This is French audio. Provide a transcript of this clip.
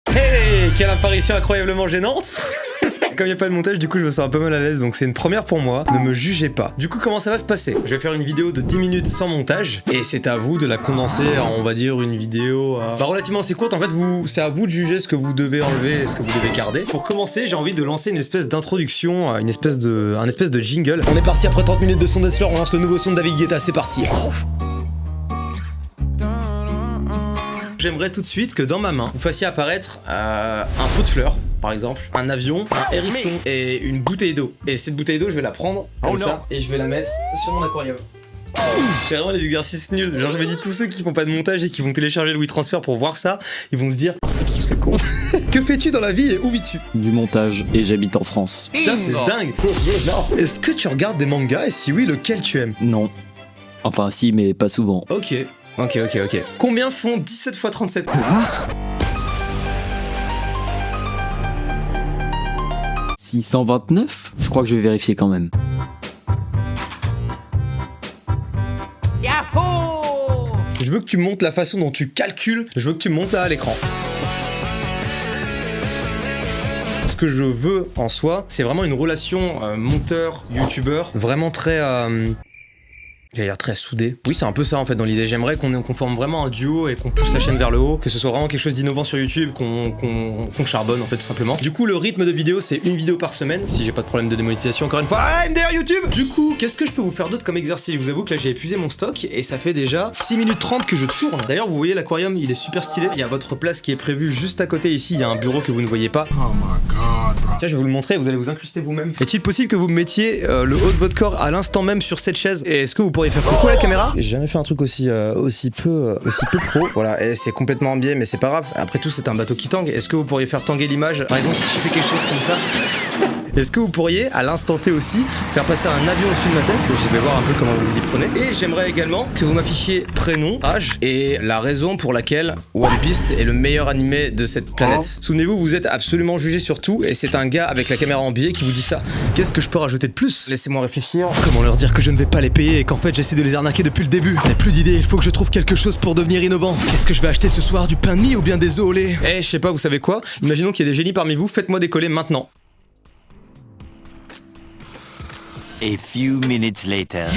Hey, quelle apparition incroyablement gênante. Comme il n'y a pas de montage, du coup je me sens un peu mal à l'aise, donc c'est une première pour moi, ne me jugez pas. Du coup comment ça va se passer? Je vais faire une vidéo de 10 minutes sans montage, et c'est à vous de la condenser en, on va dire, une vidéo relativement assez courte. En fait, c'est à vous de juger ce que vous devez enlever et ce que vous devez garder. Pour commencer, j'ai envie de lancer une espèce d'introduction, un espèce de jingle. On est parti après 30 minutes de son Death Floor, on lance le nouveau son de David Guetta, c'est parti. J'aimerais tout de suite que dans ma main, vous fassiez apparaître un pot de fleurs, par exemple, un avion, un hérisson et une bouteille d'eau. Et cette bouteille d'eau, je vais la prendre comme ça et je vais la mettre sur mon aquarium. Je fais vraiment des exercices nuls. Genre, je me dis, tous ceux qui font pas de montage et qui vont télécharger le WeTransfer pour voir ça, ils vont se dire, c'est qui ce con? Que fais-tu dans la vie et où vis-tu? Du montage, et j'habite en France. Putain, c'est dingue. Est-ce que tu regardes des mangas et si oui, lequel tu aimes? Non. Enfin si, mais pas souvent. Ok. Combien font 17 x 37? 629? Je crois que je vais vérifier quand même. Yahoo! Je veux que tu montes la façon dont tu calcules, je veux que tu montes là à l'écran. Ce que je veux en soi, c'est vraiment une relation monteur-youtubeur, vraiment très... J'allais dire très soudé. Oui, c'est un peu ça en fait dans l'idée. J'aimerais qu'on forme vraiment un duo et qu'on pousse la chaîne vers le haut, que ce soit vraiment quelque chose d'innovant sur YouTube, qu'on charbonne en fait tout simplement. Du coup, le rythme de vidéo, c'est une vidéo par semaine, si j'ai pas de problème de démonétisation encore une fois. Ah, MDR YouTube! Du coup, qu'est-ce que je peux vous faire d'autre comme exercice? Je vous avoue que là j'ai épuisé mon stock et ça fait déjà 6 minutes 30 que je tourne. D'ailleurs, vous voyez l'aquarium, il est super stylé. Il y a votre place qui est prévue juste à côté ici, il y a un bureau que vous ne voyez pas. Oh my god, bro. Tiens, je vais vous le montrer, vous allez vous incruster vous-même. Est-il possible que vous mettiez le haut de votre corps à l'instant même sur cette chaise? Et est-ce que vous pourriez faire coucou à la caméra? J'ai jamais fait un truc aussi peu pro. Voilà, et c'est complètement en biais, mais c'est pas grave. Après tout, c'est un bateau qui tangue. Est-ce que vous pourriez faire tanguer l'image? Par exemple, si je fais quelque chose comme ça. Est-ce que vous pourriez, à l'instant T aussi, faire passer un avion au-dessus de ma tête? Je vais voir un peu comment vous vous y prenez. Et j'aimerais également que vous m'affichiez prénom, âge et la raison pour laquelle One Piece est le meilleur animé de cette planète. Souvenez-vous, vous êtes absolument jugé sur tout et c'est un gars avec la caméra en biais qui vous dit ça. Qu'est-ce que je peux rajouter de plus? Laissez-moi réfléchir. Comment leur dire que je ne vais pas les payer et qu'en fait j'essaie de les arnaquer depuis le début? Je n'ai plus d'idées, il faut que je trouve quelque chose pour devenir innovant. Qu'est-ce que je vais acheter ce soir? Du pain de mie ou bien des œufs au lait? Eh, je sais pas, vous savez quoi? Imaginons qu'il y ait des génies parmi vous, faites-moi décoller maintenant. A few minutes later.